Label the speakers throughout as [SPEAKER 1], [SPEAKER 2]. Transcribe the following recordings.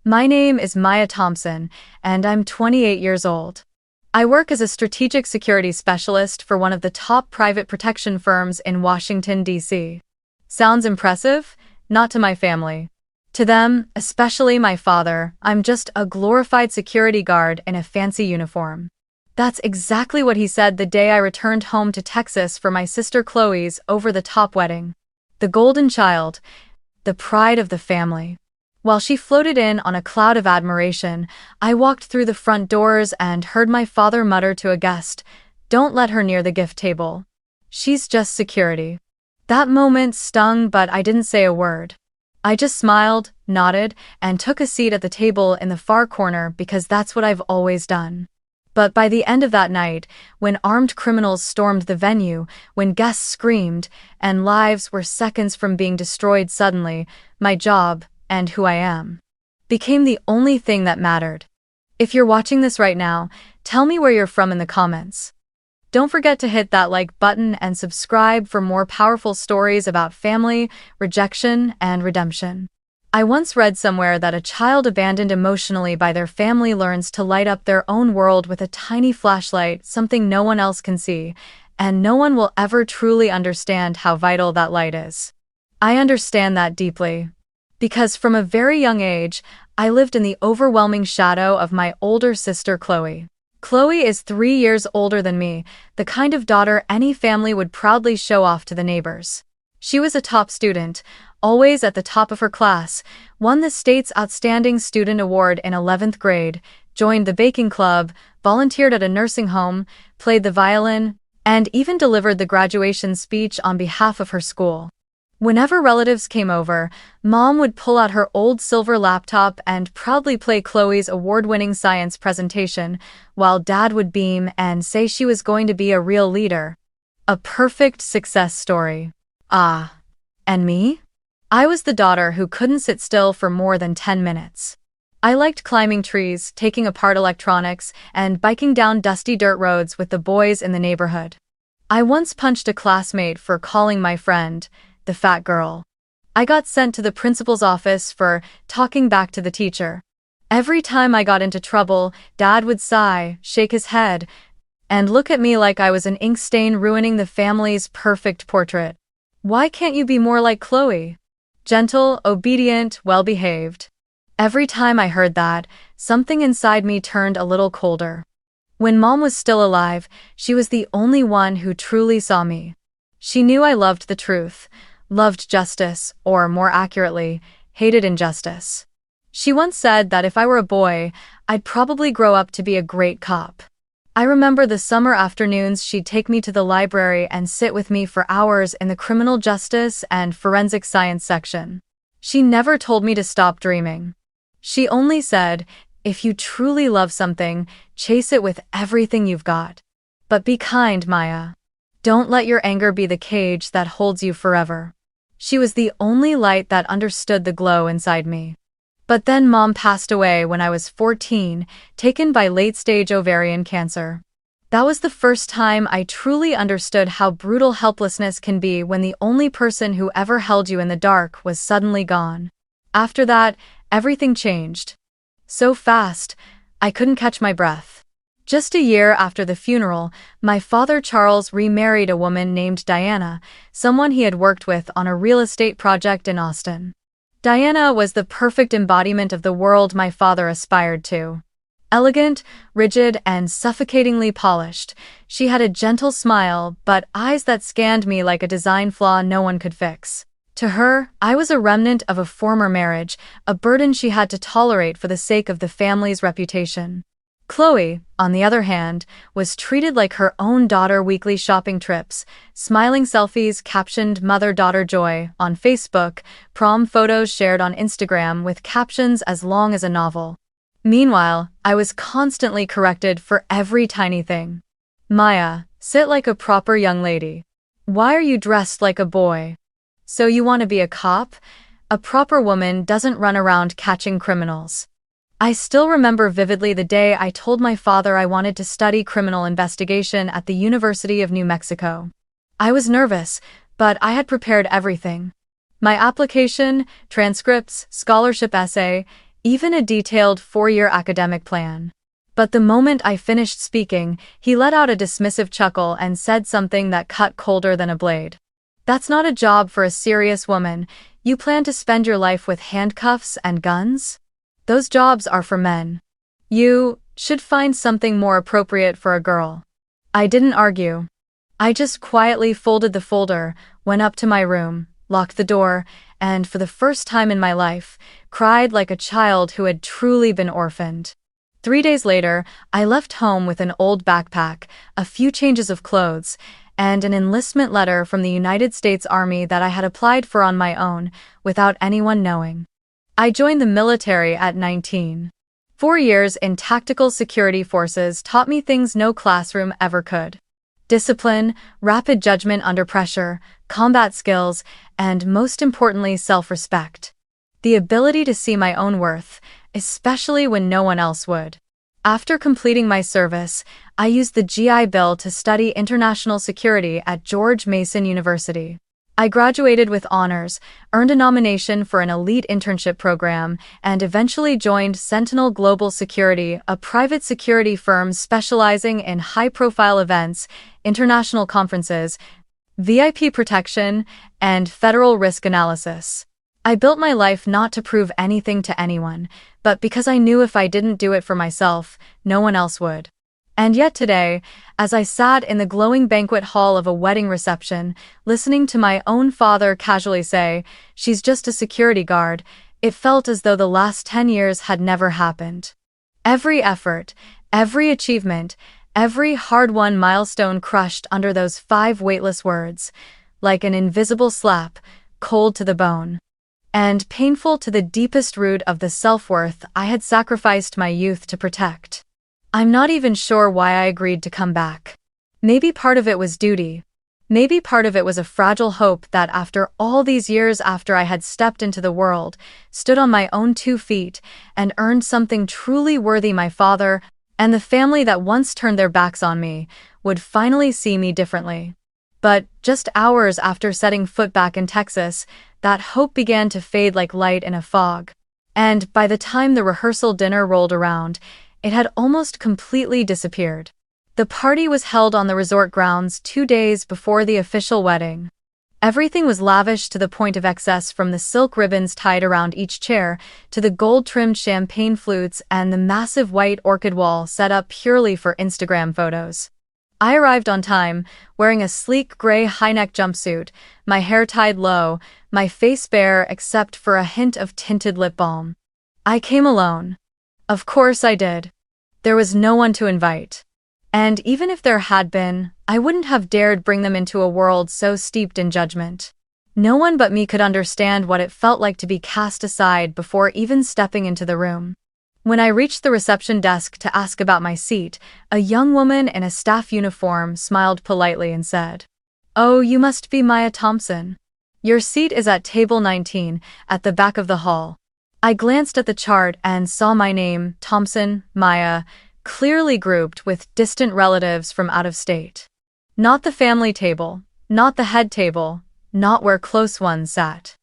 [SPEAKER 1] My name is Maya Thompson, and I'm 28 years old. I work as a strategic security specialist for one of the top private protection firms in Washington, D.C. Sounds impressive? Not to my family. To them, especially my father, I'm just a glorified security guard in a fancy uniform. That's exactly what he said the day I returned home to Texas for my sister Chloe's over-the-top wedding. The golden child, the pride of the family. While she floated in on a cloud of admiration, I walked through the front doors and heard my father mutter to a guest, "Don't let her near the gift table. She's just security." That moment stung, but I didn't say a word. I just smiled, nodded, and took a seat at the table in the far corner because that's what I've always done. But by the end of that night, when armed criminals stormed the venue, when guests screamed, and lives were seconds from being destroyed suddenly, my job, and who I am, became the only thing that mattered. If you're watching this right now, tell me where you're from in the comments. Don't forget to hit that like button and subscribe for more powerful stories about family, rejection, and redemption. I once read somewhere that a child abandoned emotionally by their family learns to light up their own world with a tiny flashlight, something no one else can see, and no one will ever truly understand how vital that light is. I understand that deeply. Because from a very young age, I lived in the overwhelming shadow of my older sister Chloe. Chloe is 3 years older than me, the kind of daughter any family would proudly show off to the neighbors. She was a top student, always at the top of her class, won the state's Outstanding Student Award in 11th grade, joined the baking club, volunteered at a nursing home, played the violin, and even delivered the graduation speech on behalf of her school. Whenever relatives came over, Mom would pull out her old silver laptop and proudly play Chloe's award-winning science presentation, while Dad would beam and say she was going to be a real leader. A perfect success story. Ah. And me? I was the daughter who couldn't sit still for more than 10 minutes. I liked climbing trees, taking apart electronics, and biking down dusty dirt roads with the boys in the neighborhood. I once punched a classmate for calling my friend the fat girl. I got sent to the principal's office for talking back to the teacher. Every time I got into trouble, Dad would sigh, shake his head, and look at me like I was an ink stain ruining the family's perfect portrait. Why can't you be more like Chloe? Gentle, obedient, well-behaved. Every time I heard that, something inside me turned a little colder. When Mom was still alive, she was the only one who truly saw me. She knew I loved the truth, loved justice, or more accurately, hated injustice. She once said that if I were a boy, I'd probably grow up to be a great cop. I remember the summer afternoons she'd take me to the library and sit with me for hours in the criminal justice and forensic science section. She never told me to stop dreaming. She only said, if you truly love something, chase it with everything you've got. But be kind, Maya. Don't let your anger be the cage that holds you forever. She was the only light that understood the glow inside me. But then Mom passed away when I was 14, taken by late-stage ovarian cancer. That was the first time I truly understood how brutal helplessness can be when the only person who ever held you in the dark was suddenly gone. After that, everything changed. So fast, I couldn't catch my breath. Just a year after the funeral, my father Charles remarried a woman named Diana, someone he had worked with on a real estate project in Austin. Diana was the perfect embodiment of the world my father aspired to. Elegant, rigid, and suffocatingly polished, she had a gentle smile but eyes that scanned me like a design flaw no one could fix. To her, I was a remnant of a former marriage, a burden she had to tolerate for the sake of the family's reputation. Chloe, on the other hand, was treated like her own daughter. Weekly shopping trips, smiling selfies captioned mother-daughter joy on Facebook, prom photos shared on Instagram with captions as long as a novel. Meanwhile, I was constantly corrected for every tiny thing. Maya, sit like a proper young lady. Why are you dressed like a boy? So you want to be a cop? A proper woman doesn't run around catching criminals. I still remember vividly the day I told my father I wanted to study criminal investigation at the University of New Mexico. I was nervous, but I had prepared everything. My application, transcripts, scholarship essay, even a detailed 4-year academic plan. But the moment I finished speaking, he let out a dismissive chuckle and said something that cut colder than a blade. "That's not a job for a serious woman. You plan to spend your life with handcuffs and guns? Those jobs are for men. You should find something more appropriate for a girl." I didn't argue. I just quietly folded the folder, went up to my room, locked the door, and for the first time in my life, cried like a child who had truly been orphaned. 3 days later, I left home with an old backpack, a few changes of clothes, and an enlistment letter from the United States Army that I had applied for on my own, without anyone knowing. I joined the military at 19. 4 years in tactical security forces taught me things no classroom ever could. Discipline, rapid judgment under pressure, combat skills, and most importantly, self-respect. The ability to see my own worth, especially when no one else would. After completing my service, I used the GI Bill to study international security at George Mason University. I graduated with honors, earned a nomination for an elite internship program, and eventually joined Sentinel Global Security, a private security firm specializing in high-profile events, international conferences, VIP protection, and federal risk analysis. I built my life not to prove anything to anyone, but because I knew if I didn't do it for myself, no one else would. And yet today, as I sat in the glowing banquet hall of a wedding reception, listening to my own father casually say, "She's just a security guard," it felt as though the last 10 years had never happened. Every effort, every achievement, every hard-won milestone crushed under those 5 weightless words, like an invisible slap, cold to the bone. And painful to the deepest root of the self-worth I had sacrificed my youth to protect. I'm not even sure why I agreed to come back. Maybe part of it was duty. Maybe part of it was a fragile hope that after all these years after I had stepped into the world, stood on my own 2 feet, and earned something truly worthy, my father and the family that once turned their backs on me, would finally see me differently. But just hours after setting foot back in Texas, that hope began to fade like light in a fog. And by the time the rehearsal dinner rolled around, it had almost completely disappeared. The party was held on the resort grounds 2 days before the official wedding. Everything was lavish to the point of excess, from the silk ribbons tied around each chair to the gold-trimmed champagne flutes and the massive white orchid wall set up purely for Instagram photos. I arrived on time, wearing a sleek gray high-neck jumpsuit, my hair tied low, my face bare except for a hint of tinted lip balm. I came alone. Of course I did. There was no one to invite. And even if there had been, I wouldn't have dared bring them into a world so steeped in judgment. No one but me could understand what it felt like to be cast aside before even stepping into the room. When I reached the reception desk to ask about my seat, a young woman in a staff uniform smiled politely and said, "Oh, you must be Maya Thompson. Your seat is at table 19, at the back of the hall." I glanced at the chart and saw my name, Thompson, Maya, clearly grouped with distant relatives from out of state. Not the family table, not the head table, not where close ones sat.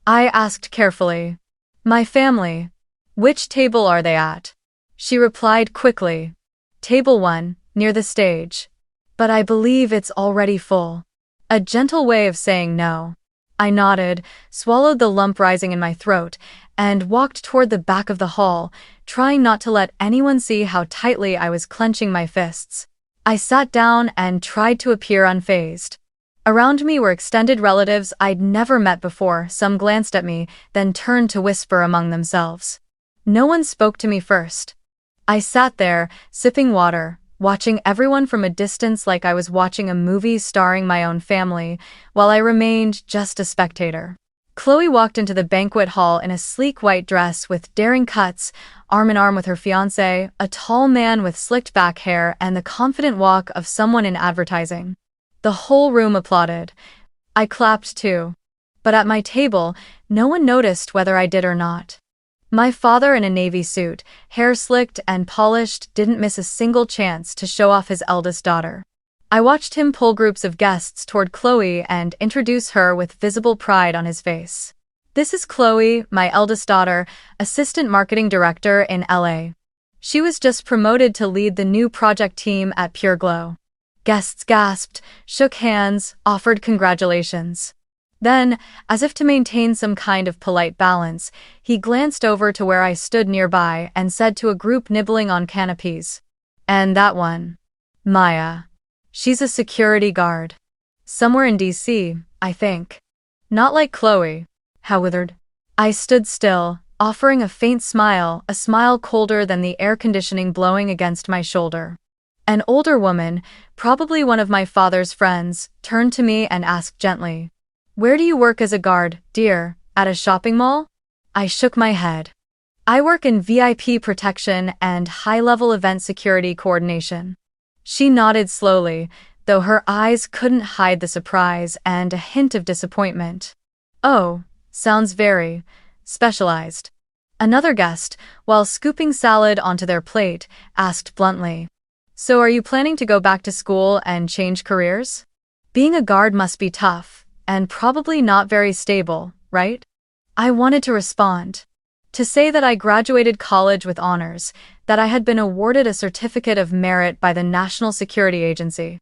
[SPEAKER 1] I asked carefully, "My family, which table are they at?" She replied quickly, "Table 1, near the stage. But I believe it's already full." A gentle way of saying no. I nodded, swallowed the lump rising in my throat, and walked toward the back of the hall, trying not to let anyone see how tightly I was clenching my fists. I sat down and tried to appear unfazed. Around me were extended relatives I'd never met before. Some glanced at me, then turned to whisper among themselves. No one spoke to me first. I sat there, sipping water, watching everyone from a distance like I was watching a movie starring my own family, while I remained just a spectator. Chloe walked into the banquet hall in a sleek white dress with daring cuts, arm in arm with her fiancé, a tall man with slicked back hair and the confident walk of someone in advertising. The whole room applauded. I clapped too. But at my table, no one noticed whether I did or not. My father, in a navy suit, hair slicked and polished, didn't miss a single chance to show off his eldest daughter. I watched him pull groups of guests toward Chloe and introduce her with visible pride on his face. This is Chloe, my eldest daughter, assistant marketing director in LA. She was just promoted to lead the new project team at Pure Glow. Guests gasped, shook hands, offered congratulations. Then, as if to maintain some kind of polite balance, he glanced over to where I stood nearby and said to a group nibbling on canopies, "And that one? Maya. She's a security guard. Somewhere in DC, I think. Not like Chloe." How withered. I stood still, offering a faint smile, a smile colder than the air conditioning blowing against my shoulder. An older woman, probably one of my father's friends, turned to me and asked gently, "Where do you work as a guard, dear? At a shopping mall?" I shook my head. "I work in VIP protection and high-level event security coordination." She nodded slowly, though her eyes couldn't hide the surprise and a hint of disappointment. "Oh, sounds very specialized." Another guest, while scooping salad onto their plate, asked bluntly, "So are you planning to go back to school and change careers? Being a guard must be tough, and probably not very stable, right?" I wanted to respond. To say that I graduated college with honors, that I had been awarded a certificate of merit by the National Security Agency,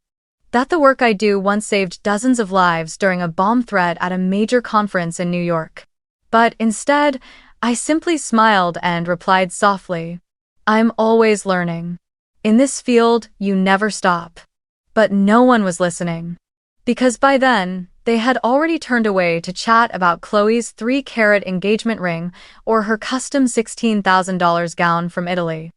[SPEAKER 1] that the work I do once saved dozens of lives during a bomb threat at a major conference in New York. But instead, I simply smiled and replied softly, "I'm always learning. In this field, you never stop." But no one was listening. Because by then, they had already turned away to chat about Chloe's 3-carat engagement ring or her custom $16,000 gown from Italy.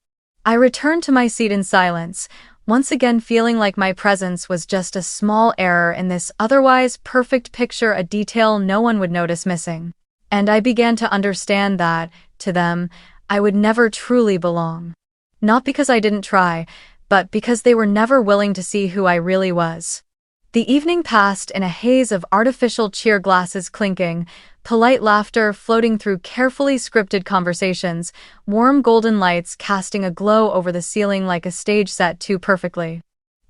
[SPEAKER 1] I returned to my seat in silence, once again feeling like my presence was just a small error in this otherwise perfect picture, a detail no one would notice missing. And I began to understand that, to them, I would never truly belong. Not because I didn't try, but because they were never willing to see who I really was. The evening passed in a haze of artificial cheer glasses clinking, polite laughter floating through carefully scripted conversations, warm golden lights casting a glow over the ceiling like a stage set too perfectly.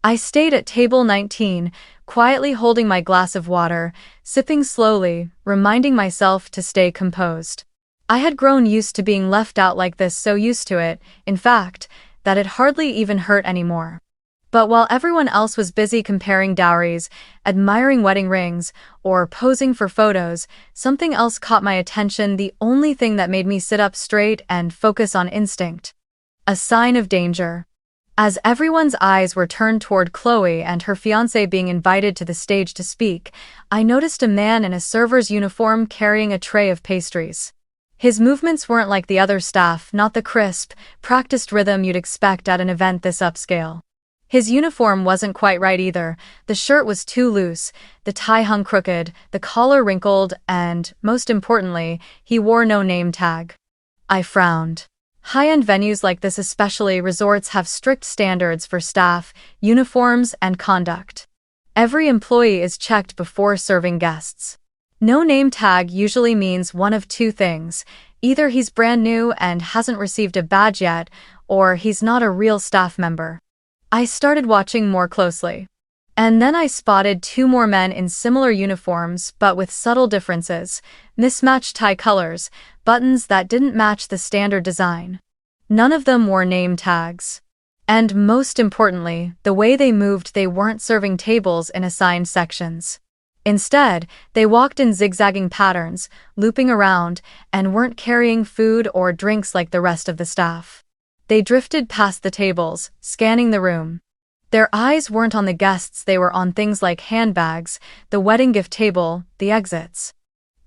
[SPEAKER 1] I stayed at table 19, quietly holding my glass of water, sipping slowly, reminding myself to stay composed. I had grown used to being left out like this, so used to it, in fact, that it hardly even hurt anymore. But while everyone else was busy comparing dowries, admiring wedding rings, or posing for photos, something else caught my attention, the only thing that made me sit up straight and focus on instinct. A sign of danger. As everyone's eyes were turned toward Chloe and her fiancé being invited to the stage to speak, I noticed a man in a server's uniform carrying a tray of pastries. His movements weren't like the other staff, not the crisp, practiced rhythm you'd expect at an event this upscale. His uniform wasn't quite right either. The shirt was too loose, the tie hung crooked, the collar wrinkled, and, most importantly, he wore no name tag. I frowned. High-end venues like this, especially resorts, have strict standards for staff, uniforms, and conduct. Every employee is checked before serving guests. No name tag usually means one of two things. Either he's brand new and hasn't received a badge yet, or he's not a real staff member. I started watching more closely. And then I spotted 2 more men in similar uniforms but with subtle differences, mismatched tie colors, buttons that didn't match the standard design. None of them wore name tags. And most importantly, the way they moved, they weren't serving tables in assigned sections. Instead, they walked in zigzagging patterns, looping around, and weren't carrying food or drinks like the rest of the staff. They drifted past the tables, scanning the room. Their eyes weren't on the guests, they were on things like handbags, the wedding gift table, the exits.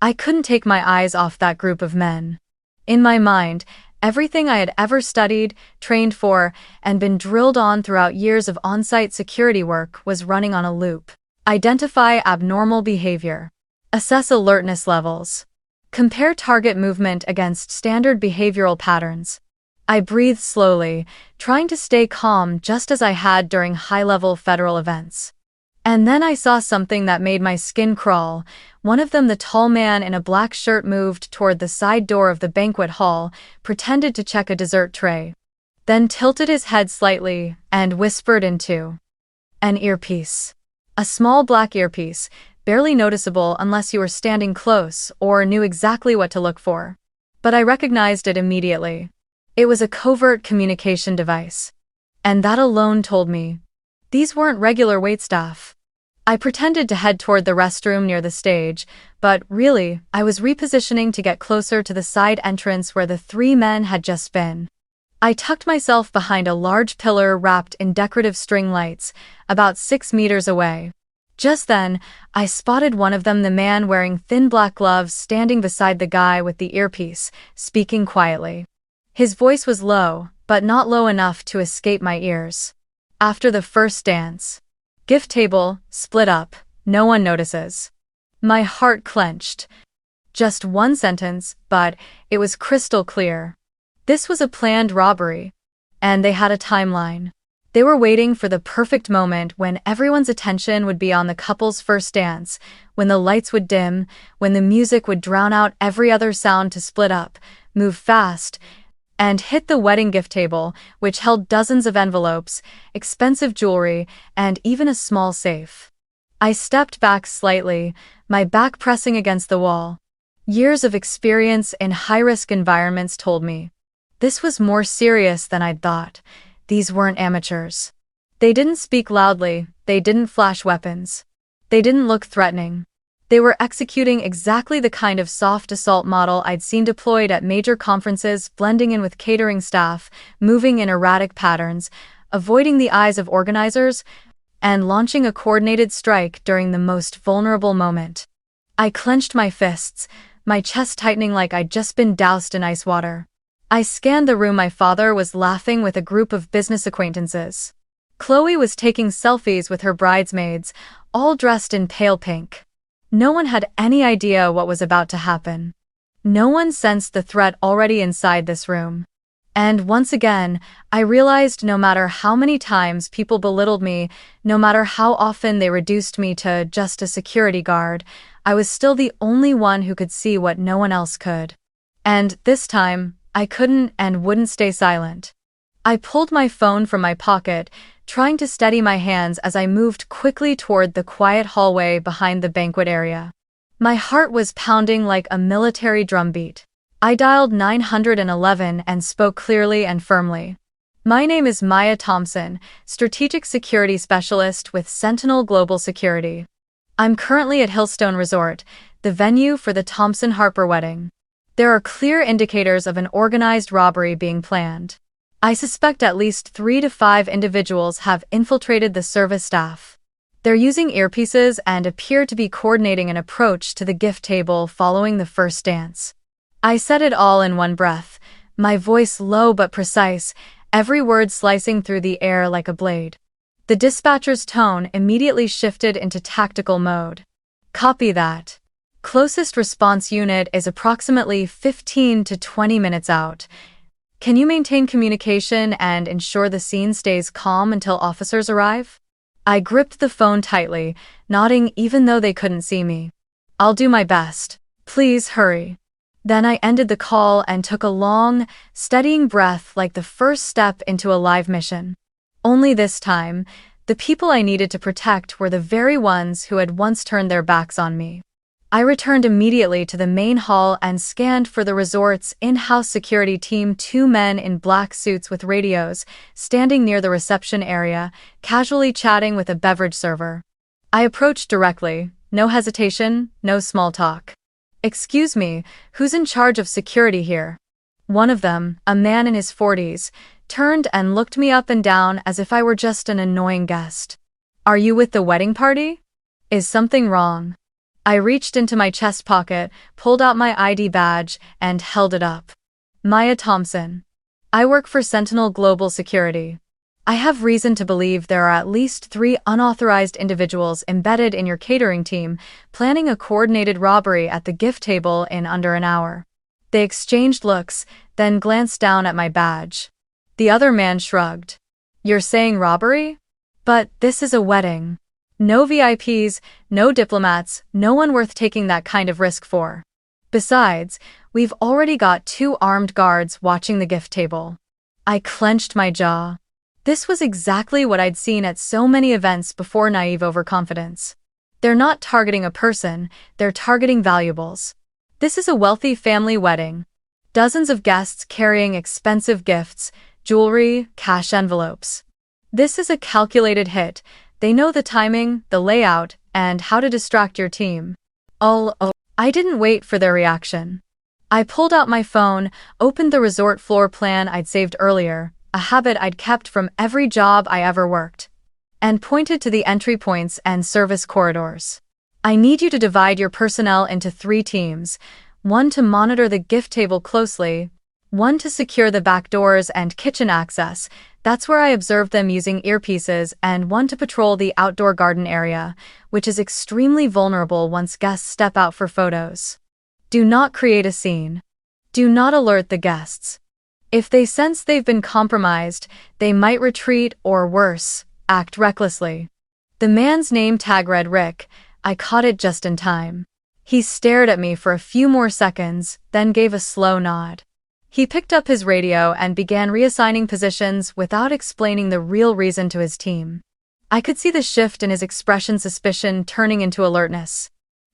[SPEAKER 1] I couldn't take my eyes off that group of men. In my mind, everything I had ever studied, trained for, and been drilled on throughout years of on-site security work was running on a loop. Identify abnormal behavior. Assess alertness levels. Compare target movement against standard behavioral patterns. I breathed slowly, trying to stay calm just as I had during high-level federal events. And then I saw something that made my skin crawl. One of them, the tall man in a black shirt, moved toward the side door of the banquet hall, pretended to check a dessert tray, then tilted his head slightly and whispered into an earpiece. A small black earpiece, barely noticeable unless you were standing close or knew exactly what to look for. But I recognized it immediately. It was a covert communication device. And that alone told me these weren't regular waitstaff. I pretended to head toward the restroom near the stage, but really, I was repositioning to get closer to the side entrance where the three men had just been. I tucked myself behind a large pillar wrapped in decorative string lights, about 6 meters away. Just then, I spotted one of them, the man wearing thin black gloves, standing beside the guy with the earpiece, speaking quietly. His voice was low, but not low enough to escape my ears. After the first dance. Gift table, split up, no one notices. My heart clenched. Just one sentence, but it was crystal clear. This was a planned robbery. And they had a timeline. They were waiting for the perfect moment when everyone's attention would be on the couple's first dance, when the lights would dim, when the music would drown out every other sound to split up, move fast, and hit the wedding gift table, which held dozens of envelopes, expensive jewelry, and even a small safe. I stepped back slightly, my back pressing against the wall. Years of experience in high-risk environments told me this was more serious than I'd thought. These weren't amateurs. They didn't speak loudly, they didn't flash weapons. They didn't look threatening. They were executing exactly the kind of soft assault model I'd seen deployed at major conferences, blending in with catering staff, moving in erratic patterns, avoiding the eyes of organizers, and launching a coordinated strike during the most vulnerable moment. I clenched my fists, my chest tightening like I'd just been doused in ice water. I scanned the room. My father was laughing with a group of business acquaintances. Chloe was taking selfies with her bridesmaids, all dressed in pale pink. No one had any idea what was about to happen. No one sensed the threat already inside this room. And once again, I realized no matter how many times people belittled me, no matter how often they reduced me to just a security guard, I was still the only one who could see what no one else could. And this time, I couldn't and wouldn't stay silent. I pulled my phone from my pocket, trying to steady my hands as I moved quickly toward the quiet hallway behind the banquet area. My heart was pounding like a military drumbeat. I dialed 911 and spoke clearly and firmly. My name is Maya Thompson, Strategic Security Specialist with Sentinel Global Security. I'm currently at Hillstone Resort, the venue for the Thompson-Harper wedding. There are clear indicators of an organized robbery being planned. I suspect at least 3 to 5 individuals have infiltrated the service staff. They're using earpieces and appear to be coordinating an approach to the gift table following the first dance. I said it all in one breath, my voice low but precise, every word slicing through the air like a blade. The dispatcher's tone immediately shifted into tactical mode. Copy that. Closest response unit is approximately 15 to 20 minutes out. Can you maintain communication and ensure the scene stays calm until officers arrive? I gripped the phone tightly, nodding even though they couldn't see me. I'll do my best. Please hurry. Then I ended the call and took a long, steadying breath like the first step into a live mission. Only this time, the people I needed to protect were the very ones who had once turned their backs on me. I returned immediately to the main hall and scanned for the resort's in-house security team, 2 men in black suits with radios, standing near the reception area, casually chatting with a beverage server. I approached directly, no hesitation, no small talk. Excuse me, who's in charge of security here? One of them, a man in his 40s, turned and looked me up and down as if I were just an annoying guest. Are you with the wedding party? Is something wrong? I reached into my chest pocket, pulled out my ID badge, and held it up. Maya Thompson. I work for Sentinel Global Security. I have reason to believe there are at least 3 unauthorized individuals embedded in your catering team, planning a coordinated robbery at the gift table in under an hour. They exchanged looks, then glanced down at my badge. The other man shrugged. You're saying robbery? But this is a wedding. No VIPs, no diplomats, no one worth taking that kind of risk for. Besides, we've already got 2 armed guards watching the gift table. I clenched my jaw. This was exactly what I'd seen at so many events before: naive overconfidence. They're not targeting a person, they're targeting valuables. This is a wealthy family wedding. Dozens of guests carrying expensive gifts, jewelry, cash envelopes. This is a calculated hit. They know the timing, the layout, and how to distract your team. Oh, I didn't wait for their reaction. I pulled out my phone, opened the resort floor plan I'd saved earlier, a habit I'd kept from every job I ever worked, and pointed to the entry points and service corridors. I need you to divide your personnel into 3 teams, one to monitor the gift table closely, one to secure the back doors and kitchen access, that's where I observed them using earpieces, and one to patrol the outdoor garden area, which is extremely vulnerable once guests step out for photos. Do not create a scene. Do not alert the guests. If they sense they've been compromised, they might retreat or worse, act recklessly. The man's name tag read Rick. I caught it just in time. He stared at me for a few more seconds, then gave a slow nod. He picked up his radio and began reassigning positions without explaining the real reason to his team. I could see the shift in his expression, suspicion turning into alertness.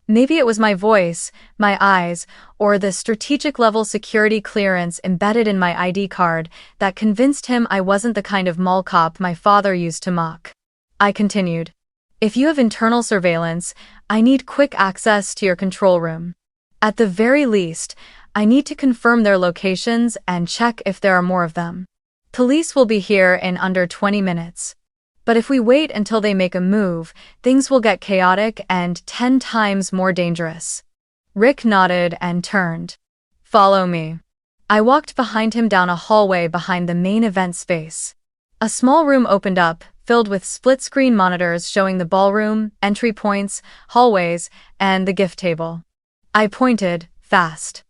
[SPEAKER 1] Maybe it was my voice, my eyes, or the strategic-level security clearance embedded in my ID card that convinced him I wasn't the kind of mall cop my father used to mock. I continued. If you have internal surveillance, I need quick access to your control room. At the very least, I need to confirm their locations and check if there are more of them. Police will be here in under 20 minutes. But if we wait until they make a move, things will get chaotic and 10 times more dangerous. Rick nodded and turned. Follow me. I walked behind him down a hallway behind the main event space. A small room opened up, filled with split-screen monitors showing the ballroom, entry points, hallways, and the gift table. I pointed, fast.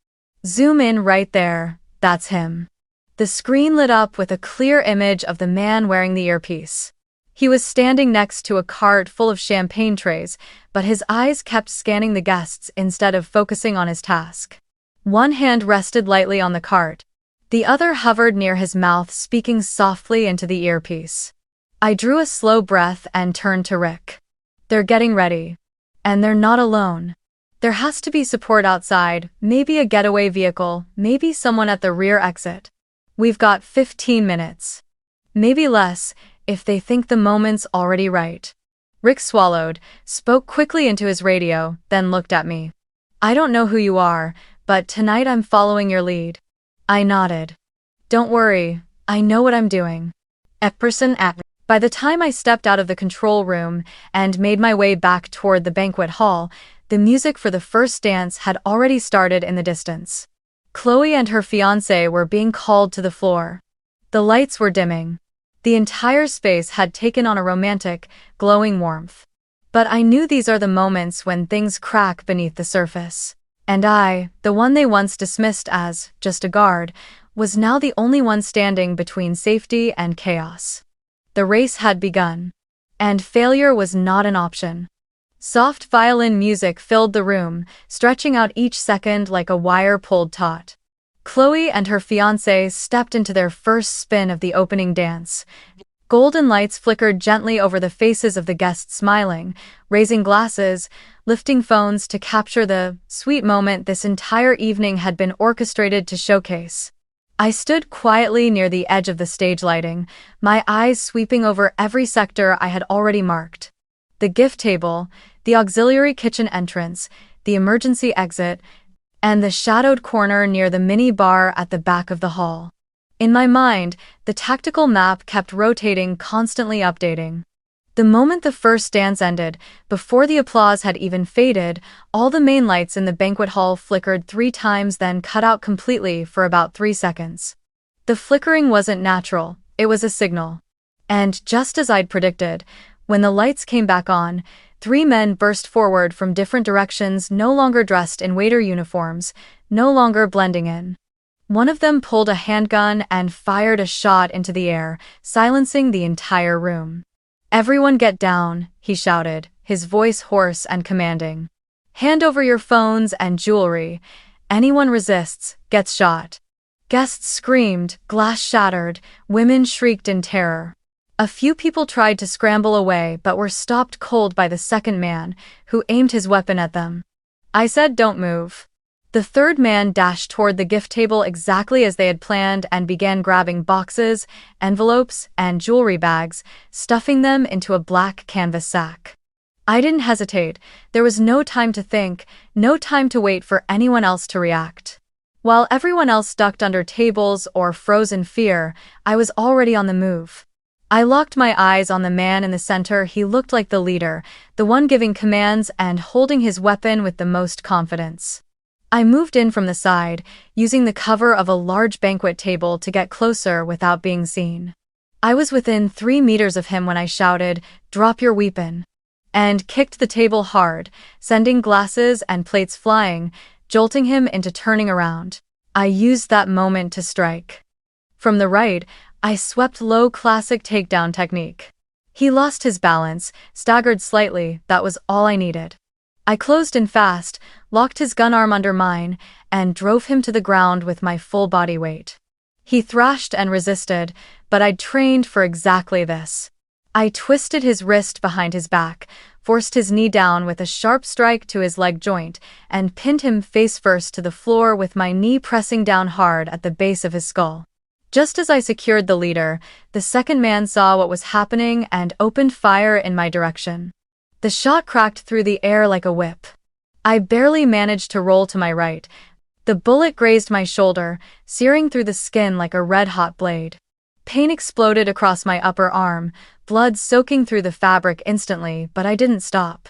[SPEAKER 1] Zoom in right there, that's him. The screen lit up with a clear image of the man wearing the earpiece. He was standing next to a cart full of champagne trays, but his eyes kept scanning the guests instead of focusing on his task. One hand rested lightly on the cart. The other hovered near his mouth, speaking softly into the earpiece. I drew a slow breath and turned to Rick. They're getting ready. And they're not alone. There has to be support outside, maybe a getaway vehicle, maybe someone at the rear exit. We've got 15 minutes. Maybe less, if they think the moment's already right. Rick swallowed, spoke quickly into his radio, then looked at me. I don't know who you are, but tonight I'm following your lead. I nodded. Don't worry, I know what I'm doing. By the time I stepped out of the control room and made my way back toward the banquet hall, the music for the first dance had already started in the distance. Chloe and her fiancé were being called to the floor. The lights were dimming. The entire space had taken on a romantic, glowing warmth. But I knew these are the moments when things crack beneath the surface. And I, the one they once dismissed as just a guard, was now the only one standing between safety and chaos. The race had begun. And failure was not an option. Soft violin music filled the room, stretching out each second like a wire-pulled taut. Chloe and her fiancé stepped into their first spin of the opening dance. Golden lights flickered gently over the faces of the guests, smiling, raising glasses, lifting phones to capture the sweet moment this entire evening had been orchestrated to showcase. I stood quietly near the edge of the stage lighting, my eyes sweeping over every sector I had already marked. The gift table, the auxiliary kitchen entrance, the emergency exit, and the shadowed corner near the mini bar at the back of the hall. In my mind, the tactical map kept rotating, constantly updating. The moment the first dance ended, before the applause had even faded, all the main lights in the banquet hall flickered 3 times, then cut out completely for about 3 seconds. The flickering wasn't natural, it was a signal. And just as I'd predicted, when the lights came back on, 3 men burst forward from different directions, no longer dressed in waiter uniforms, no longer blending in. One of them pulled a handgun and fired a shot into the air, silencing the entire room. "Everyone get down," he shouted, his voice hoarse and commanding. "Hand over your phones and jewelry. Anyone resists, gets shot." Guests screamed, glass shattered, women shrieked in terror. A few people tried to scramble away but were stopped cold by the second man, who aimed his weapon at them. I said, "Don't move." The third man dashed toward the gift table exactly as they had planned and began grabbing boxes, envelopes, and jewelry bags, stuffing them into a black canvas sack. I didn't hesitate. There was no time to think, no time to wait for anyone else to react. While everyone else ducked under tables or froze in fear, I was already on the move. I locked my eyes on the man in the center. He looked like the leader, the one giving commands and holding his weapon with the most confidence. I moved in from the side, using the cover of a large banquet table to get closer without being seen. I was within 3 meters of him when I shouted, "Drop your weapon," and kicked the table hard, sending glasses and plates flying, jolting him into turning around. I used that moment to strike. From the right, I swept low, classic takedown technique. He lost his balance, staggered slightly. That was all I needed. I closed in fast, locked his gun arm under mine, and drove him to the ground with my full body weight. He thrashed and resisted, but I'd trained for exactly this. I twisted his wrist behind his back, forced his knee down with a sharp strike to his leg joint, and pinned him face first to the floor with my knee pressing down hard at the base of his skull. Just as I secured the leader, the second man saw what was happening and opened fire in my direction. The shot cracked through the air like a whip. I barely managed to roll to my right. The bullet grazed my shoulder, searing through the skin like a red-hot blade. Pain exploded across my upper arm, blood soaking through the fabric instantly, but I didn't stop.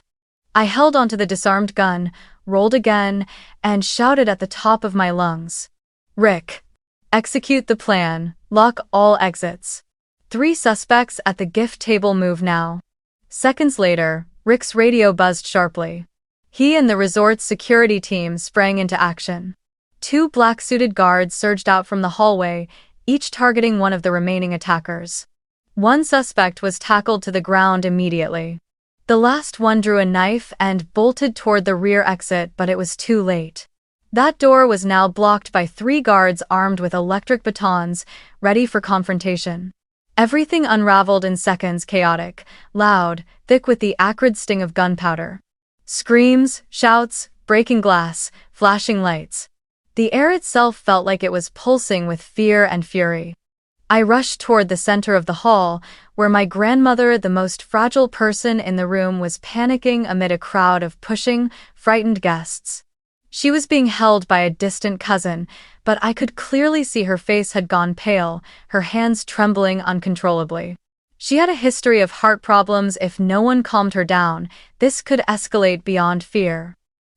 [SPEAKER 1] I held onto the disarmed gun, rolled again, and shouted at the top of my lungs. "Rick, execute the plan, lock all exits. 3 suspects at the gift table, move now." Seconds later, Rick's radio buzzed sharply. He and the resort's security team sprang into action. 2 black-suited guards surged out from the hallway, each targeting one of the remaining attackers. 1 suspect was tackled to the ground immediately. The last one drew a knife and bolted toward the rear exit, but it was too late. That door was now blocked by 3 guards armed with electric batons, ready for confrontation. Everything unraveled in seconds, chaotic, loud, thick with the acrid sting of gunpowder. Screams, shouts, breaking glass, flashing lights. The air itself felt like it was pulsing with fear and fury. I rushed toward the center of the hall, where my grandmother, the most fragile person in the room, was panicking amid a crowd of pushing, frightened guests. She was being held by a distant cousin, but I could clearly see her face had gone pale, her hands trembling uncontrollably. She had a history of heart problems. If no one calmed her down, this could escalate beyond fear.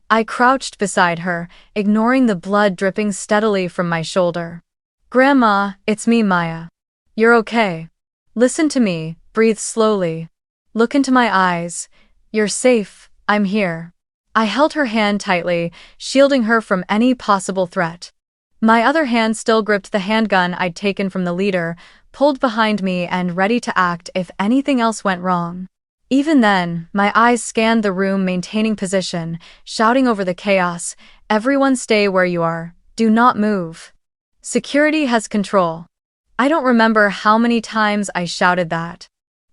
[SPEAKER 1] I crouched beside her, ignoring the blood dripping steadily from my shoulder. "Grandma, it's me, Maya. You're okay. Listen to me, breathe slowly. Look into my eyes. You're safe, I'm here." I held her hand tightly, shielding her from any possible threat. My other hand still gripped the handgun I'd taken from the leader, pulled behind me and ready to act if anything else went wrong. Even then, my eyes scanned the room, maintaining position, shouting over the chaos, "Everyone stay where you are. Do not move. Security has control." I don't remember how many times I shouted that.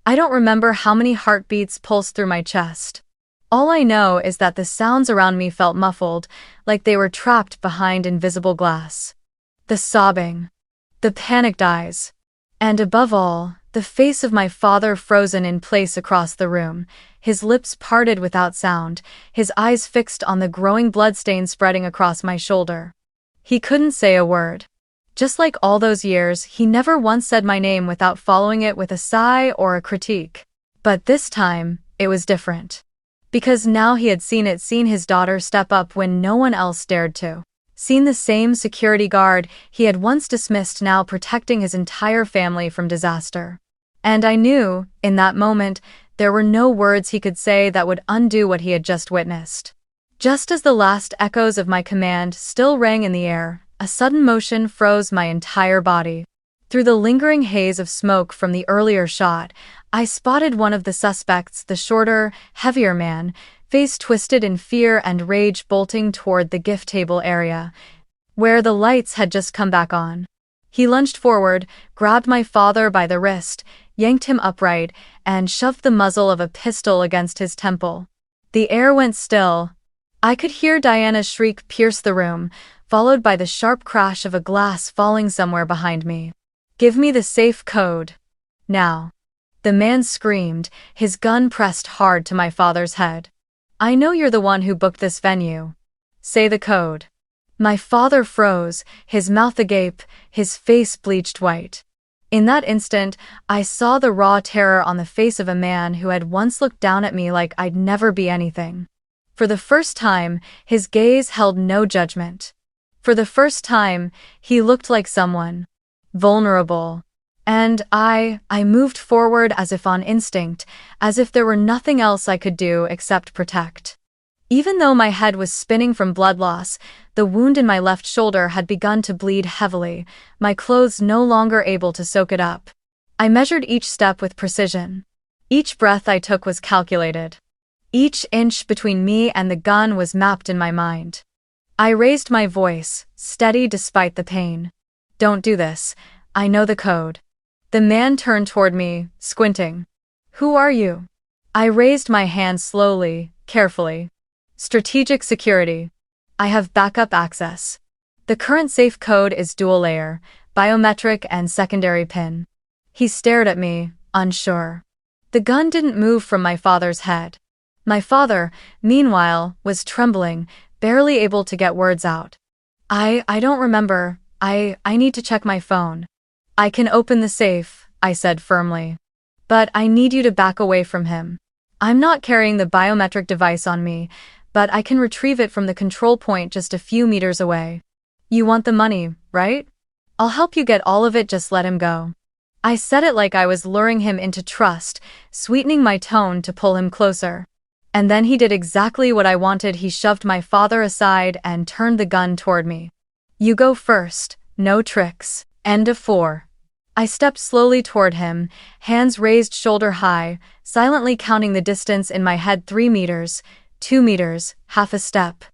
[SPEAKER 1] I don't remember how many heartbeats pulsed through my chest. All I know is that the sounds around me felt muffled, like they were trapped behind invisible glass. The sobbing, the panicked eyes, and above all, the face of my father frozen in place across the room, his lips parted without sound, his eyes fixed on the growing bloodstain spreading across my shoulder. He couldn't say a word. Just like all those years, he never once said my name without following it with a sigh or a critique. But this time, it was different. Because now he had seen his daughter step up when no one else dared to. Seen the same security guard he had once dismissed now protecting his entire family from disaster. And I knew, in that moment, there were no words he could say that would undo what he had just witnessed. Just as the last echoes of my command still rang in the air, a sudden motion froze my entire body. Through the lingering haze of smoke from the earlier shot, I spotted one of the suspects, the shorter, heavier man, face twisted in fear and rage, bolting toward the gift table area, where the lights had just come back on. He lunged forward, grabbed my father by the wrist, yanked him upright, and shoved the muzzle of a pistol against his temple. The air went still. I could hear Diana's shriek pierce the room, followed by the sharp crash of a glass falling somewhere behind me. "Give me the safe code. Now." The man screamed, his gun pressed hard to my father's head. "I know you're the one who booked this venue. Say the code." My father froze, his mouth agape, his face bleached white. In that instant, I saw the raw terror on the face of a man who had once looked down at me like I'd never be anything. For the first time, his gaze held no judgment. For the first time, he looked like someone vulnerable. And I moved forward as if on instinct, as if there were nothing else I could do except protect. Even though my head was spinning from blood loss, the wound in my left shoulder had begun to bleed heavily, my clothes no longer able to soak it up. I measured each step with precision. Each breath I took was calculated. Each inch between me and the gun was mapped in my mind. I raised my voice, steady despite the pain. "Don't do this. I know the code." The man turned toward me, squinting. "Who are you?" I raised my hand slowly, carefully. "Strategic security. I have backup access. The current safe code is dual layer, biometric and secondary PIN." He stared at me, unsure. The gun didn't move from my father's head. My father, meanwhile, was trembling, barely able to get words out. I don't remember. I need to check my phone." "I can open the safe," I said firmly. "But I need you to back away from him. I'm not carrying the biometric device on me, but I can retrieve it from the control point just a few meters away." "You want the money, right? I'll help you get all of it, just let him go." I said it like I was luring him into trust, sweetening my tone to pull him closer. And then he did exactly what I wanted. He shoved my father aside and turned the gun toward me. "You go first, no tricks. End of 4. I stepped slowly toward him, hands raised shoulder high, silently counting the distance in my head. 3 meters, 2 meters, half a step.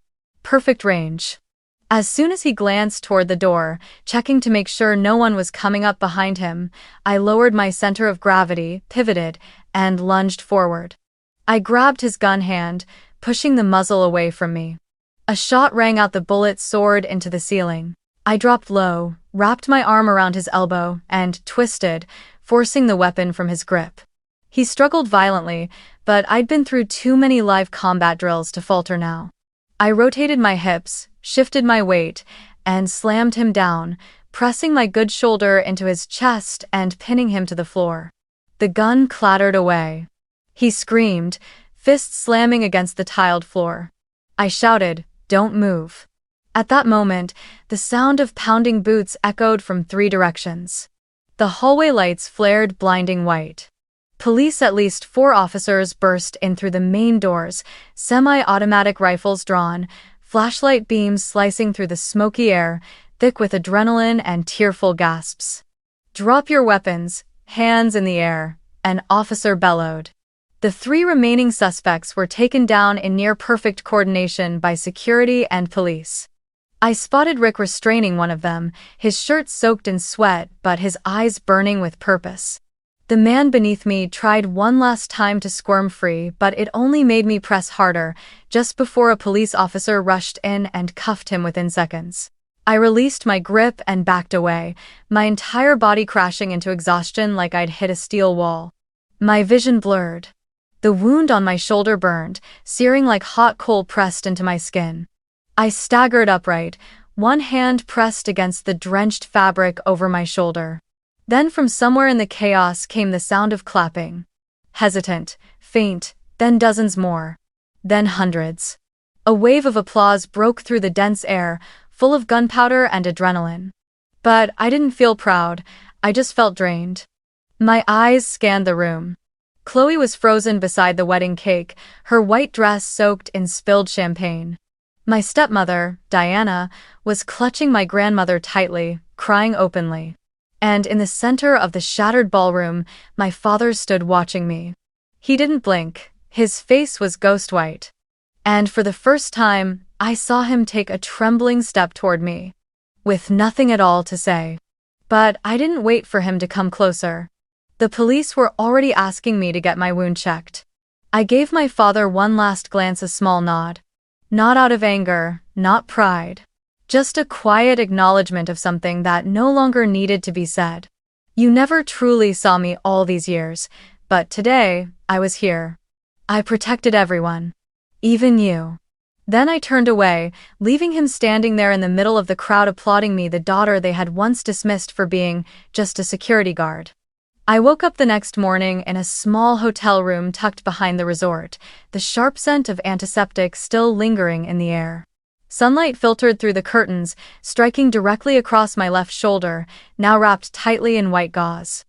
[SPEAKER 1] Perfect range. As soon as he glanced toward the door, checking to make sure no one was coming up behind him, I lowered my center of gravity, pivoted, and lunged forward. I grabbed his gun hand, pushing the muzzle away from me. A shot rang out, the bullet soared into the ceiling. I dropped low, wrapped my arm around his elbow, and twisted, forcing the weapon from his grip. He struggled violently, but I'd been through too many live combat drills to falter now. I rotated my hips, shifted my weight, and slammed him down, pressing my good shoulder into his chest and pinning him to the floor. The gun clattered away. He screamed, fists slamming against the tiled floor. I shouted, "Don't move." At that moment, the sound of pounding boots echoed from 3 directions. The hallway lights flared blinding white. Police, at least 4 officers, burst in through the main doors, semi-automatic rifles drawn, flashlight beams slicing through the smoky air, thick with adrenaline and tearful gasps. "Drop your weapons, hands in the air," an officer bellowed. The 3 remaining suspects were taken down in near-perfect coordination by security and police. I spotted Rick restraining one of them, his shirt soaked in sweat but his eyes burning with purpose. The man beneath me tried one last time to squirm free, but it only made me press harder, just before a police officer rushed in and cuffed him within seconds. I released my grip and backed away, my entire body crashing into exhaustion like I'd hit a steel wall. My vision blurred. The wound on my shoulder burned, searing like hot coal pressed into my skin. I staggered upright, one hand pressed against the drenched fabric over my shoulder. Then from somewhere in the chaos came the sound of clapping. Hesitant, faint, then dozens more. Then hundreds. A wave of applause broke through the dense air, full of gunpowder and adrenaline. But I didn't feel proud, I just felt drained. My eyes scanned the room. Chloe was frozen beside the wedding cake, her white dress soaked in spilled champagne. My stepmother, Diana, was clutching my grandmother tightly, crying openly. And in the center of the shattered ballroom, my father stood watching me. He didn't blink, his face was ghost white. And for the first time, I saw him take a trembling step toward me, with nothing at all to say. But I didn't wait for him to come closer. The police were already asking me to get my wound checked. I gave my father one last glance, a small nod. Not out of anger, not pride. Just a quiet acknowledgement of something that no longer needed to be said. You never truly saw me all these years, but today, I was here. I protected everyone. Even you. Then I turned away, leaving him standing there in the middle of the crowd applauding me, the daughter they had once dismissed for being just a security guard. I woke up the next morning in a small hotel room tucked behind the resort, the sharp scent of antiseptic still lingering in the air. Sunlight filtered through the curtains, striking directly across my left shoulder, now wrapped tightly in white gauze.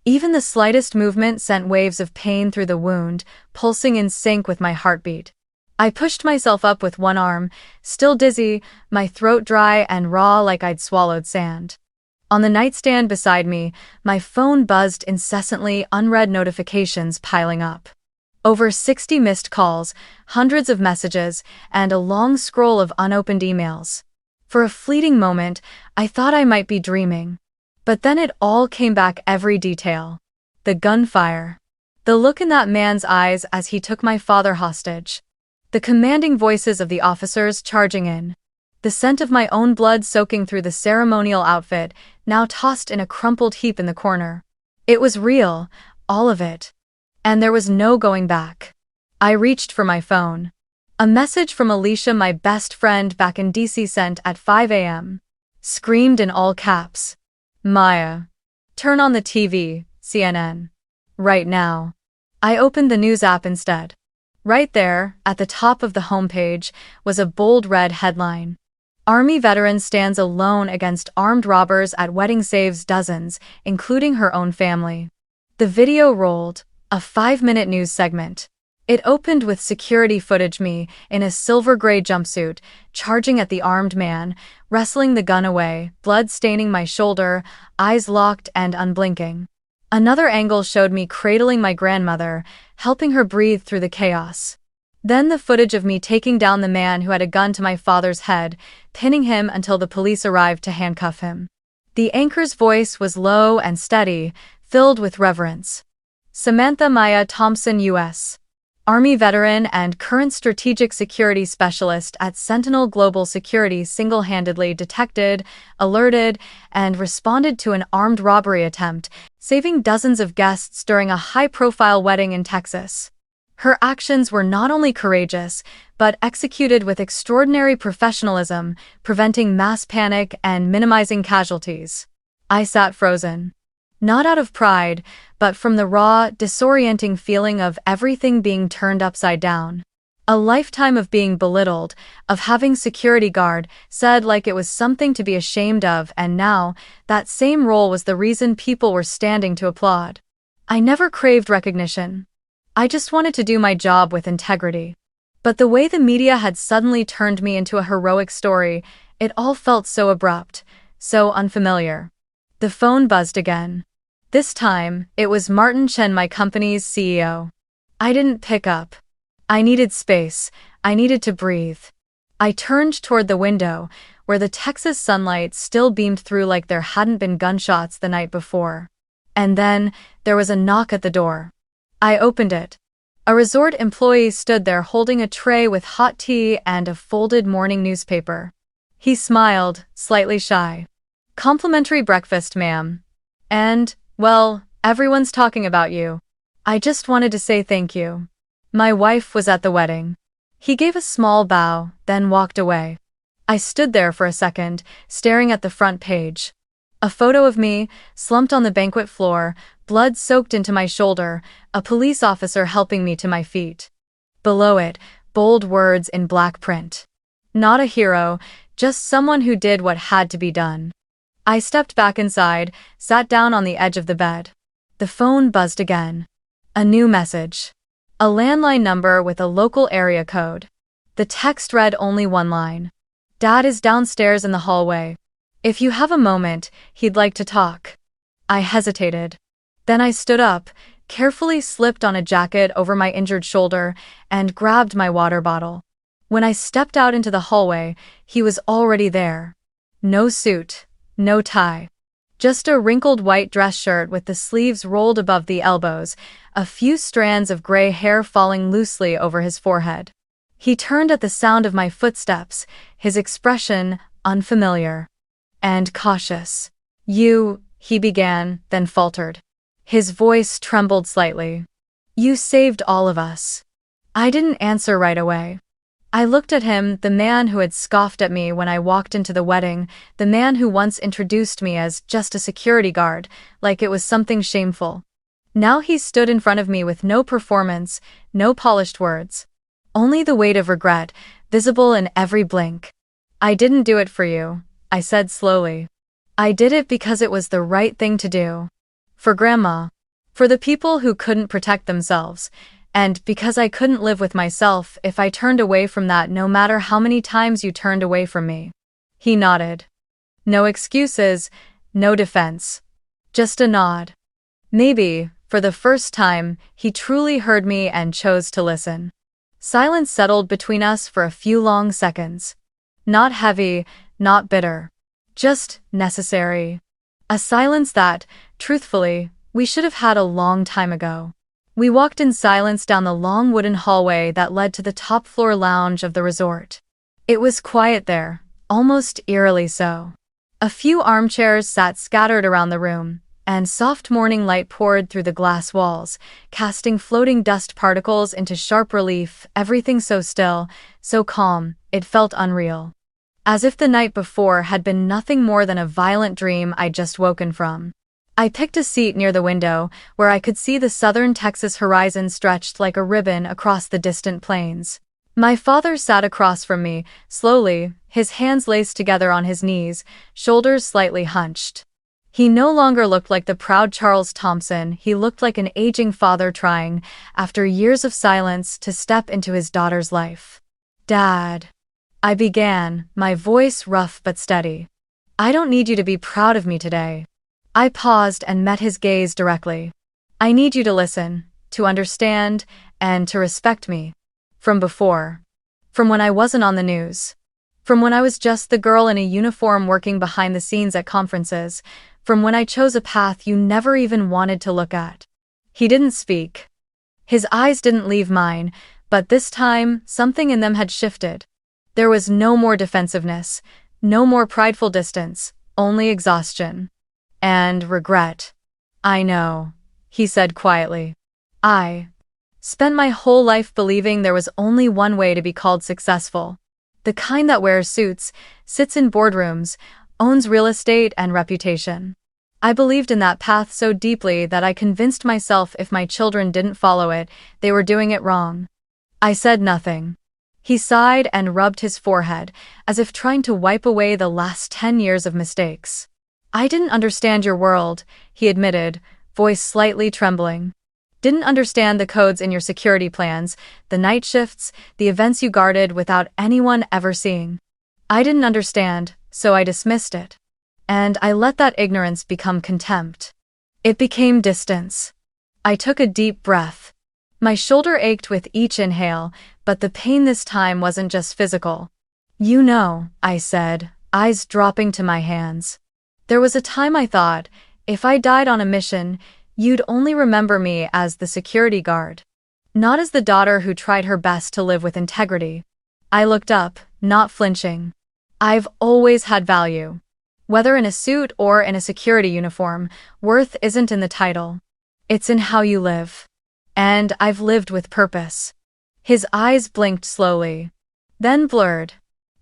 [SPEAKER 1] Even the slightest movement sent waves of pain through the wound, pulsing in sync with my heartbeat. I pushed myself up with one arm, still dizzy, my throat dry and raw like I'd swallowed sand. On the nightstand beside me, my phone buzzed incessantly, unread notifications piling up. Over 60 missed calls, hundreds of messages, and a long scroll of unopened emails. For a fleeting moment, I thought I might be dreaming. But then it all came back, every detail. The gunfire. The look in that man's eyes as he took my father hostage. The commanding voices of the officers charging in. The scent of my own blood soaking through the ceremonial outfit, now tossed in a crumpled heap in the corner. It was real, all of it. And there was no going back. I reached for my phone. A message from Alicia, my best friend back in DC, sent at 5 a.m. Screamed in all caps. Maya. Turn on the TV, CNN. Right now. I opened the news app instead. Right there, at the top of the homepage, was a bold red headline. Army veteran stands alone against armed robbers at wedding, saves dozens, including her own family. The video rolled, a 5-minute news segment. It opened with security footage, me, in a silver gray jumpsuit, charging at the armed man, wrestling the gun away, blood staining my shoulder, eyes locked and unblinking. Another angle showed me cradling my grandmother, helping her breathe through the chaos. Then the footage of me taking down the man who had a gun to my father's head, pinning him until the police arrived to handcuff him. The anchor's voice was low and steady, filled with reverence. Samantha Maya Thompson, U.S. Army veteran and current strategic security specialist at Sentinel Global Security, single-handedly detected, alerted, and responded to an armed robbery attempt, saving dozens of guests during a high-profile wedding in Texas. Her actions were not only courageous, but executed with extraordinary professionalism, preventing mass panic and minimizing casualties. I sat frozen. Not out of pride, but from the raw, disorienting feeling of everything being turned upside down. A lifetime of being belittled, of having security guard said like it was something to be ashamed of, and now, that same role was the reason people were standing to applaud. I never craved recognition. I just wanted to do my job with integrity. But the way the media had suddenly turned me into a heroic story, it all felt so abrupt, so unfamiliar. The phone buzzed again. This time, it was Martin Chen, my company's CEO. I didn't pick up. I needed space. I needed to breathe. I turned toward the window, where the Texas sunlight still beamed through like there hadn't been gunshots the night before. And then, there was a knock at the door. I opened it. A resort employee stood there holding a tray with hot tea and a folded morning newspaper. He smiled, slightly shy. "Complimentary breakfast, ma'am. And, well, everyone's talking about you. I just wanted to say thank you. My wife was at the wedding." He gave a small bow, then walked away. I stood there for a second, staring at the front page. A photo of me, slumped on the banquet floor, blood soaked into my shoulder, a police officer helping me to my feet. Below it, bold words in black print. Not a hero, just someone who did what had to be done. I stepped back inside, sat down on the edge of the bed. The phone buzzed again. A new message. A landline number with a local area code. The text read only one line. "Dad is downstairs in the hallway. If you have a moment, he'd like to talk." I hesitated. Then I stood up, carefully slipped on a jacket over my injured shoulder, and grabbed my water bottle. When I stepped out into the hallway, he was already there. No suit, no tie. Just a wrinkled white dress shirt with the sleeves rolled above the elbows, a few strands of gray hair falling loosely over his forehead. He turned at the sound of my footsteps, his expression unfamiliar and cautious. "You," he began, then faltered. His voice trembled slightly. "You saved all of us." I didn't answer right away. I looked at him, the man who had scoffed at me when I walked into the wedding, the man who once introduced me as just a security guard, like it was something shameful. Now he stood in front of me with no performance, no polished words. Only the weight of regret, visible in every blink. "I didn't do it for you," I said slowly. "I did it because it was the right thing to do. For Grandma. For the people who couldn't protect themselves. And because I couldn't live with myself if I turned away from that, no matter how many times you turned away from me." He nodded. No excuses, no defense. Just a nod. Maybe, for the first time, he truly heard me and chose to listen. Silence settled between us for a few long seconds. Not heavy, not bitter. Just necessary. A silence that, truthfully, we should have had a long time ago. We walked in silence down the long wooden hallway that led to the top-floor lounge of the resort. It was quiet there, almost eerily so. A few armchairs sat scattered around the room, and soft morning light poured through the glass walls, casting floating dust particles into sharp relief, everything so still, so calm, it felt unreal. As if the night before had been nothing more than a violent dream I'd just woken from. I picked a seat near the window, where I could see the southern Texas horizon stretched like a ribbon across the distant plains. My father sat across from me, slowly, his hands laced together on his knees, shoulders slightly hunched. He no longer looked like the proud Charles Thompson, he looked like an aging father trying, after years of silence, to step into his daughter's life. "Dad," I began, my voice rough but steady. "I don't need you to be proud of me today." I paused and met his gaze directly. "I need you to listen, to understand, and to respect me. From before. From when I wasn't on the news. From when I was just the girl in a uniform working behind the scenes at conferences. From when I chose a path you never even wanted to look at." He didn't speak. His eyes didn't leave mine, but this time, something in them had shifted. There was no more defensiveness, no more prideful distance, only exhaustion. And regret. "I know," he said quietly. "I spent my whole life believing there was only one way to be called successful. The kind that wears suits, sits in boardrooms, owns real estate and reputation. I believed in that path so deeply that I convinced myself if my children didn't follow it, they were doing it wrong." I said nothing. He sighed and rubbed his forehead, as if trying to wipe away the last 10 years of mistakes. "I didn't understand your world," he admitted, voice slightly trembling. "Didn't understand the codes in your security plans, the night shifts, the events you guarded without anyone ever seeing. I didn't understand, so I dismissed it. And I let that ignorance become contempt. It became distance." I took a deep breath. My shoulder ached with each inhale, but the pain this time wasn't just physical. "You know," I said, eyes dropping to my hands. "There was a time I thought, if I died on a mission, you'd only remember me as the security guard. Not as the daughter who tried her best to live with integrity." I looked up, not flinching. "I've always had value. Whether in a suit or in a security uniform, worth isn't in the title. It's in how you live. And I've lived with purpose." His eyes blinked slowly. Then blurred.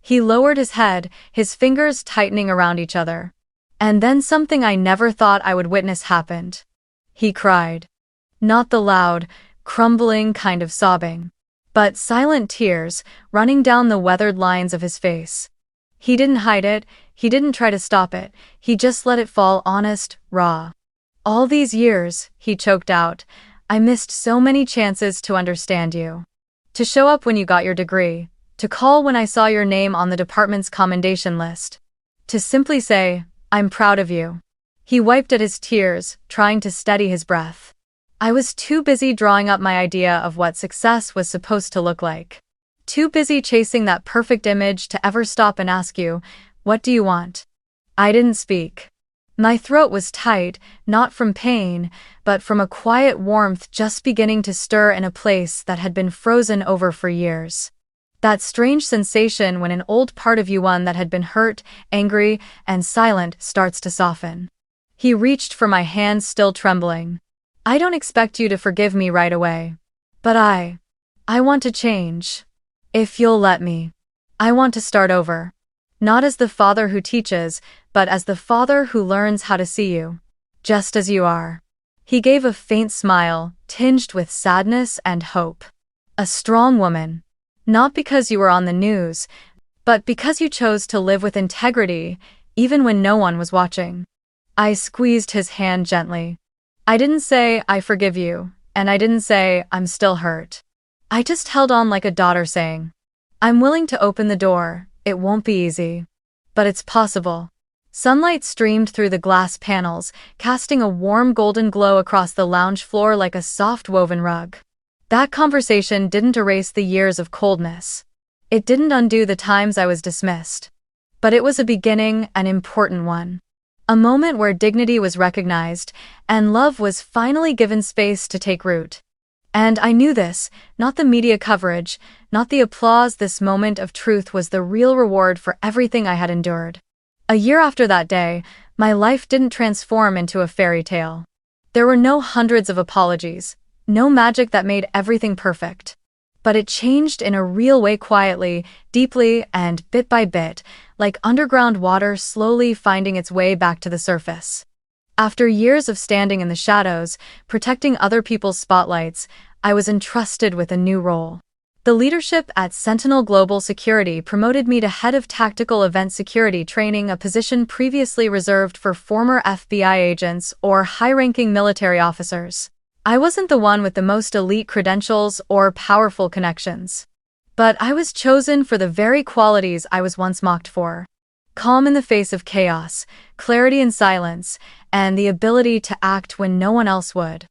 [SPEAKER 1] He lowered his head, his fingers tightening around each other. And then something I never thought I would witness happened. He cried. Not the loud, crumbling kind of sobbing, but silent tears running down the weathered lines of his face. He didn't hide it, he didn't try to stop it, he just let it fall honest, raw. "All these years," he choked out, "I missed so many chances to understand you. To show up when you got your degree, to call when I saw your name on the department's commendation list. To simply say, 'I'm proud of you.'" He wiped at his tears, trying to steady his breath. I was too busy drawing up my idea of what success was supposed to look like. Too busy chasing that perfect image to ever stop and ask you, "What do you want?" I didn't speak. My throat was tight, not from pain, but from a quiet warmth just beginning to stir in a place that had been frozen over for years. That strange sensation when an old part of you, one that had been hurt, angry, and silent, starts to soften. He reached for my hand, still trembling. I don't expect you to forgive me right away. But I want to change. If you'll let me. I want to start over. Not as the father who teaches, but as the father who learns how to see you. Just as you are. He gave a faint smile, tinged with sadness and hope. A strong woman. Not because you were on the news, but because you chose to live with integrity, even when no one was watching. I squeezed his hand gently. I didn't say, I forgive you, and I didn't say, I'm still hurt. I just held on like a daughter saying, I'm willing to open the door, it won't be easy. But it's possible. Sunlight streamed through the glass panels, casting a warm golden glow across the lounge floor like a soft woven rug. That conversation didn't erase the years of coldness. It didn't undo the times I was dismissed. But it was a beginning, an important one. A moment where dignity was recognized, and love was finally given space to take root. And I knew this, not the media coverage, not the applause. This moment of truth was the real reward for everything I had endured. A year after that day, my life didn't transform into a fairy tale. There were no hundreds of apologies, no magic that made everything perfect. But it changed in a real way, quietly, deeply, and bit by bit, like underground water slowly finding its way back to the surface. After years of standing in the shadows, protecting other people's spotlights, I was entrusted with a new role. The leadership at Sentinel Global Security promoted me to head of tactical event security training, a position previously reserved for former FBI agents or high-ranking military officers. I wasn't the one with the most elite credentials or powerful connections. But I was chosen for the very qualities I was once mocked for. Calm in the face of chaos, clarity in silence, and the ability to act when no one else would.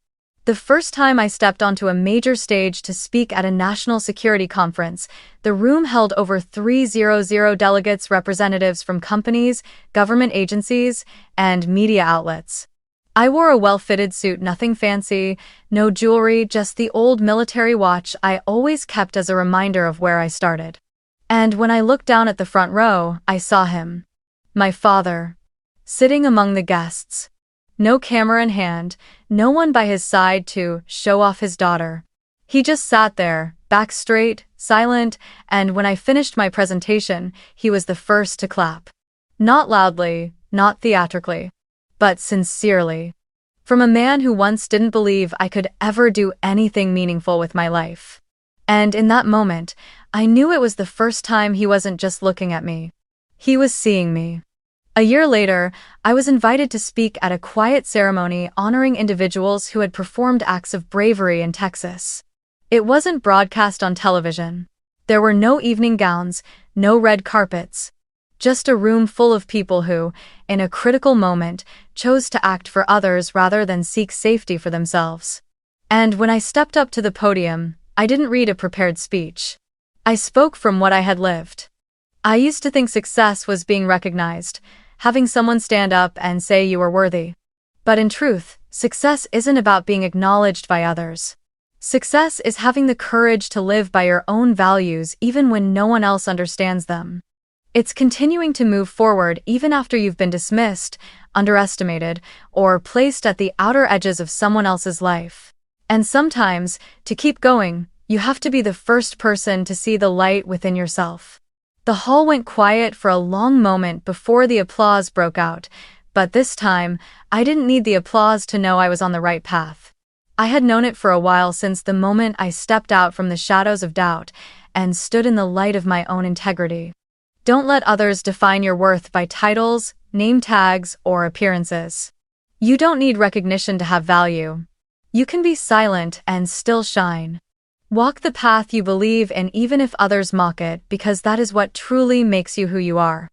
[SPEAKER 1] The first time I stepped onto a major stage to speak at a national security conference, the room held over 300 delegates, representatives from companies, government agencies, and media outlets. I wore a well-fitted suit, nothing fancy, no jewelry, just the old military watch I always kept as a reminder of where I started. And when I looked down at the front row, I saw him. My father. Sitting among the guests. No camera in hand, no one by his side to show off his daughter. He just sat there, back straight, silent, and when I finished my presentation, he was the first to clap. Not loudly, not theatrically, but sincerely. From a man who once didn't believe I could ever do anything meaningful with my life. And in that moment, I knew it was the first time he wasn't just looking at me. He was seeing me. A year later, I was invited to speak at a quiet ceremony honoring individuals who had performed acts of bravery in Texas. It wasn't broadcast on television. There were no evening gowns, no red carpets. Just a room full of people who, in a critical moment, chose to act for others rather than seek safety for themselves. And when I stepped up to the podium, I didn't read a prepared speech. I spoke from what I had lived. I used to think success was being recognized, having someone stand up and say you were worthy. But in truth, success isn't about being acknowledged by others. Success is having the courage to live by your own values even when no one else understands them. It's continuing to move forward even after you've been dismissed, underestimated, or placed at the outer edges of someone else's life. And sometimes, to keep going, you have to be the first person to see the light within yourself. The hall went quiet for a long moment before the applause broke out, but this time, I didn't need the applause to know I was on the right path. I had known it for a while, since the moment I stepped out from the shadows of doubt and stood in the light of my own integrity. Don't let others define your worth by titles, name tags, or appearances. You don't need recognition to have value. You can be silent and still shine. Walk the path you believe in even if others mock it, because that is what truly makes you who you are.